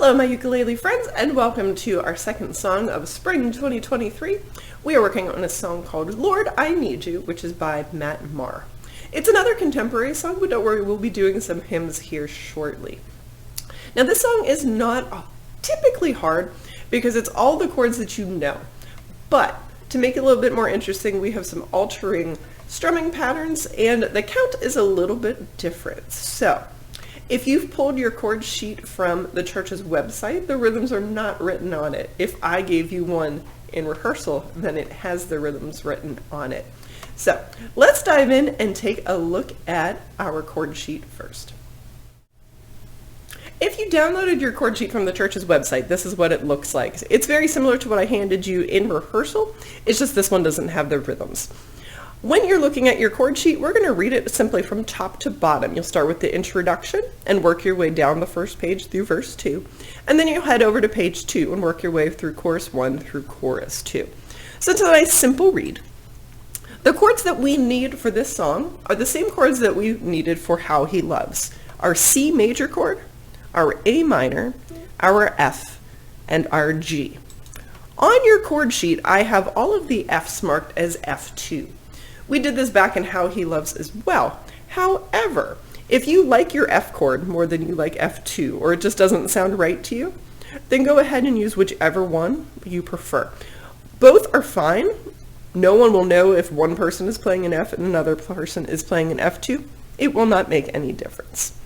Hello my ukulele friends, and welcome to our second song of spring 2023. We are working on a song called Lord, I Need You, which is by Matt Marr. It's another contemporary song, but don't worry, we'll be doing some hymns here shortly. Now this song is not typically hard because it's all the chords that you know, but to make it a little bit more interesting, we have some altering strumming patterns, and the count is a little bit different. So if you've pulled your chord sheet from the church's website, the rhythms are not written on it. If I gave you one in rehearsal, then it has the rhythms written on it. So let's dive in and take a look at our chord sheet first. If you downloaded your chord sheet from the church's website, this is what it looks like. It's very similar to what I handed you in rehearsal. It's just this one doesn't have the rhythms. When you're looking at your chord sheet, we're going to read it simply from top to bottom. You'll start with the introduction and work your way down the first page through verse 2. And then you'll head over to page 2 and work your way through chorus 1 through chorus 2. So it's a nice simple read. The chords that we need for this song are the same chords that we needed for How He Loves. Our C major chord, our A minor, our F, and our G. On your chord sheet, I have all of the Fs marked as F2. We did this back in How He Loves as well. However, if you like your F chord more than you like F2, or it just doesn't sound right to you, then go ahead and use whichever one you prefer. Both are fine. No one will know if one person is playing an F and another person is playing an F2. It will not make any difference.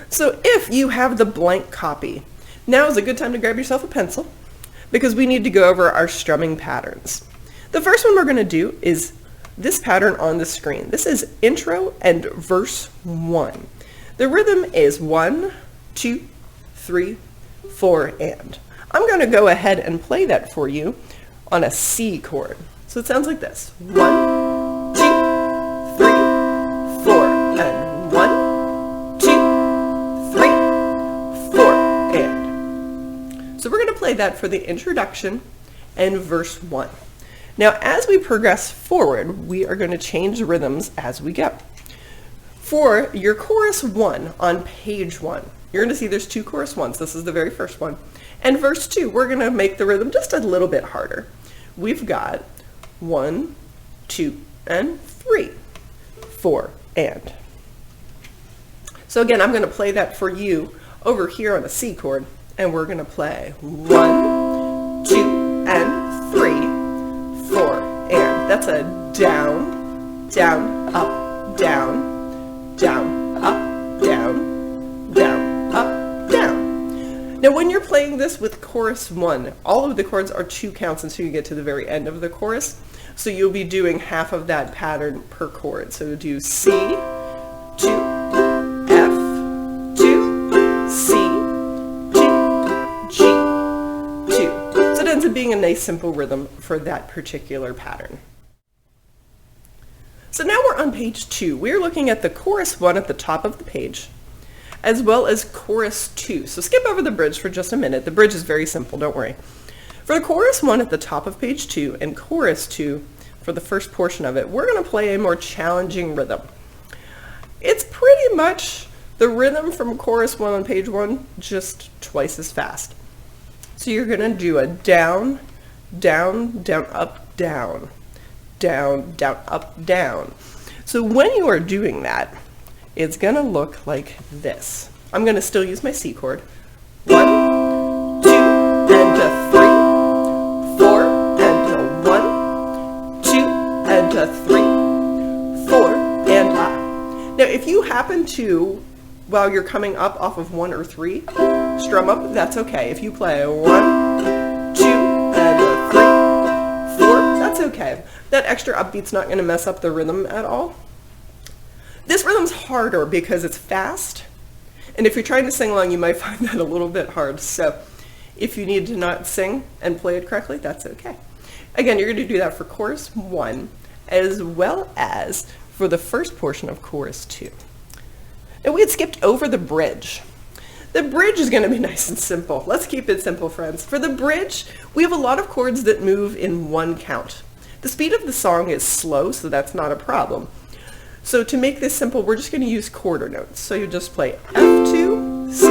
So if you have the blank copy, now is a good time to grab yourself a pencil because we need to go over our strumming patterns. The first one we're going to do is this pattern on the screen. This is intro and verse 1. The rhythm is 1, 2, 3, 4, and. I'm going to go ahead and play that for you on a C chord. So it sounds like this. 1, 2, 3, 4, and 1, 2, 3, 4, and. So we're going to play that for the introduction and verse 1. Now, as we progress forward, we are going to change rhythms as we go. For your chorus 1 on page 1, you're going to see there's 2 chorus 1s. This is the very first one. And verse 2, we're going to make the rhythm just a little bit harder. We've got 1, 2, and 3, 4, and. So again, I'm going to play that for you over here on a C chord, and we're going to play 1, 2, and 3, 4, and. That's a down, down, up, down, down, up, down, down, up, down. Now when you're playing this with chorus 1, all of the chords are 2 counts until you get to the very end of the chorus. So you'll be doing half of that pattern per chord. So do C, 2, F, 2, C, 2, G, 2. So it ends up being a nice simple rhythm for that particular pattern. So now we're on page 2. We're looking at the chorus 1 at the top of the page, as well as chorus 2. So skip over the bridge for just a minute. The bridge is very simple, don't worry. For the chorus 1 at the top of page 2 and chorus 2 for the first portion of it, we're going to play a more challenging rhythm. It's pretty much the rhythm from chorus 1 on page 1, just twice as fast. So you're going to do a down, down, down, up, down, down, down, up, down. So when you are doing that, it's going to look like this. I'm going to still use my C chord. 1, 2, and a 3, 4, and a 1, 2, and a 3, 4, and a. Now if you happen to, while you're coming up off of 1 or 3, strum up, that's okay. If you play 1, 2, and a 3, 4, that's okay. That extra upbeat's not going to mess up the rhythm at all. This rhythm's harder because it's fast, and if you're trying to sing along, you might find that a little bit hard. So if you need to not sing and play it correctly, that's okay. Again, you're going to do that for chorus 1 as well as for the first portion of chorus 2. Now we had skipped over the bridge. The bridge is going to be nice and simple. Let's keep it simple, friends. For the bridge, we have a lot of chords that move in 1 count. The speed of the song is slow, so that's not a problem. So to make this simple, we're just going to use quarter notes. So you just play F2, C,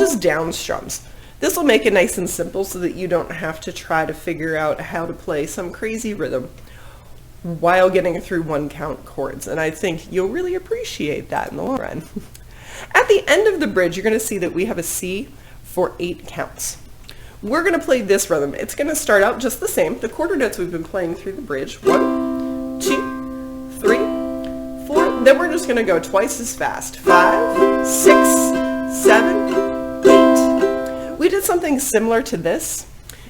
just down strums. This will make it nice and simple so that you don't have to try to figure out how to play some crazy rhythm while getting through one count chords. And I think you'll really appreciate that in the long run. At the end of the bridge, you're going to see that we have a C for 8 counts. We're going to play this rhythm. It's going to start out just the same. The quarter notes we've been playing through the bridge. 1, 2, 3, 4. Then we're just going to go twice as fast. 5, 6, 7, 8. We did something similar to this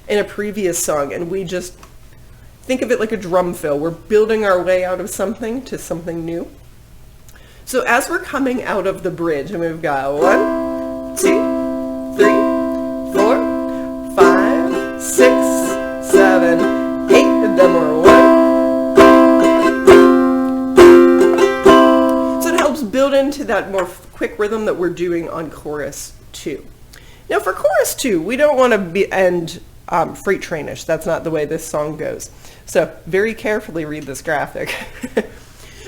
in a previous song, and we just think of it like a drum fill. We're building our way out of something to something new. So as we're coming out of the bridge, and we've got 1, 2, 3, 4, 5, 6, 7, 8, and then we're 1. So it helps build into that more quick rhythm that we're doing on chorus 2. Now for chorus 2, we don't want to end freight trainish. That's not the way this song goes. So very carefully read this graphic.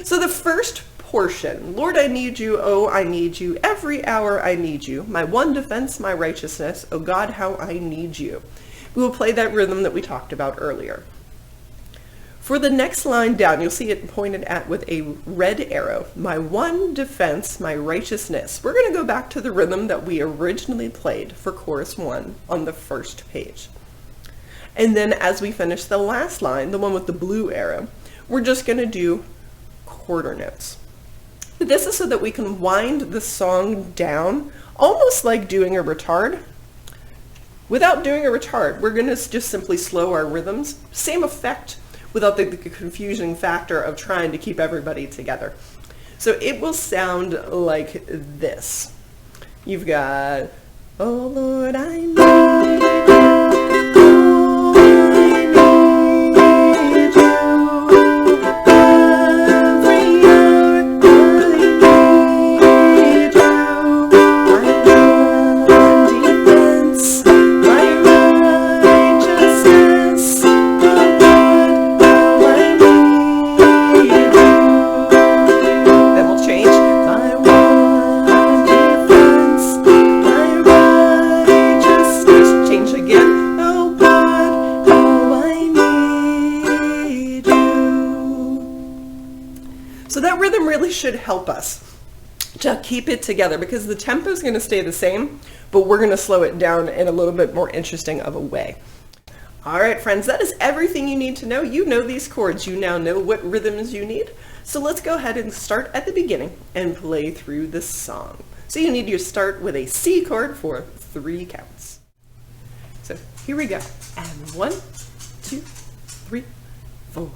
So the first portion, Lord, I need you, oh, I need you, every hour I need you, my one defense, my righteousness, oh God, how I need you. We will play that rhythm that we talked about earlier. For the next line down, you'll see it pointed at with a red arrow, my one defense, my righteousness. We're going to go back to the rhythm that we originally played for chorus 1 on the first page. And then as we finish the last line, the one with the blue arrow, we're just going to do quarter notes. This is so that we can wind the song down, almost like doing a retard. Without doing a retard, we're going to just simply slow our rhythms. Same effect without the confusing factor of trying to keep everybody together. So it will sound like this. You've got, oh Lord, I need you. So that rhythm really should help us to keep it together because the tempo is going to stay the same, but we're going to slow it down in a little bit more interesting of a way. All right, friends, that is everything you need to know. You know these chords. You now know what rhythms you need. So let's go ahead and start at the beginning and play through the song. So you need to start with a C chord for 3 counts. So here we go. And 1, 2, 3, 4.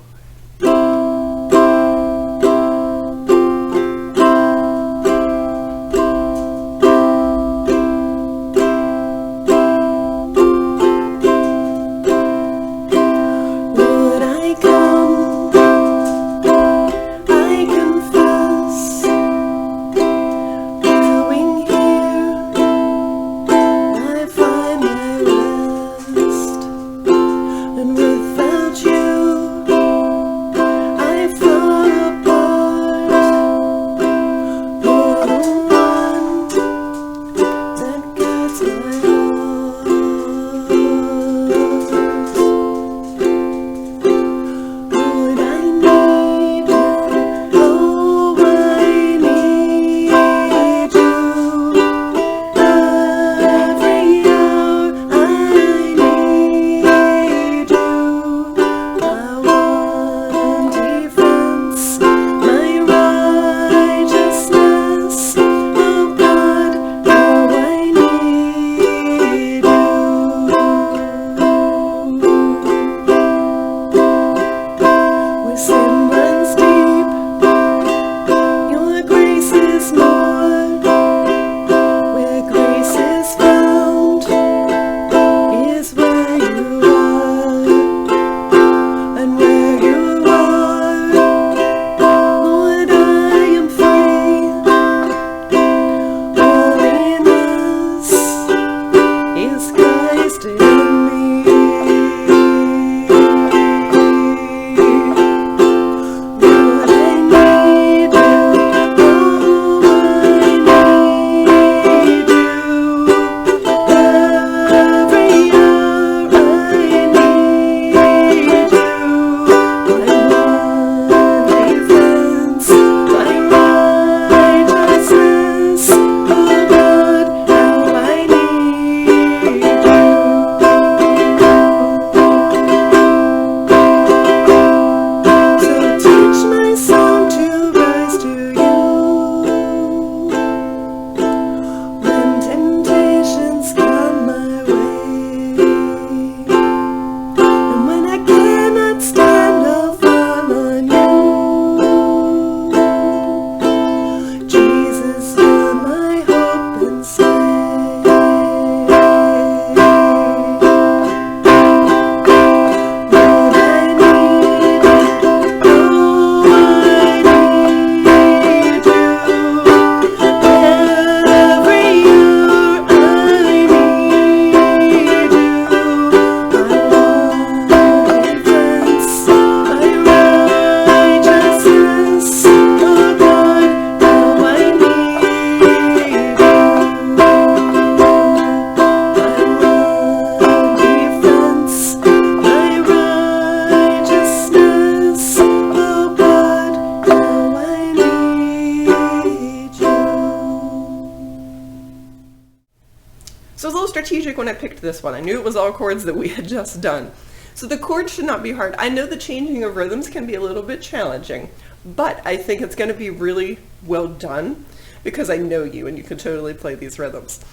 strategic when I picked this one. I knew it was all chords that we had just done. So the chords should not be hard. I know the changing of rhythms can be a little bit challenging, but I think it's going to be really well done because I know you and you can totally play these rhythms.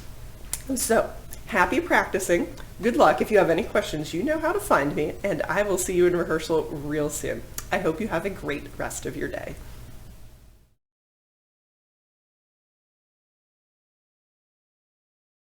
So happy practicing. Good luck. If you have any questions, you know how to find me, and I will see you in rehearsal real soon. I hope you have a great rest of your day.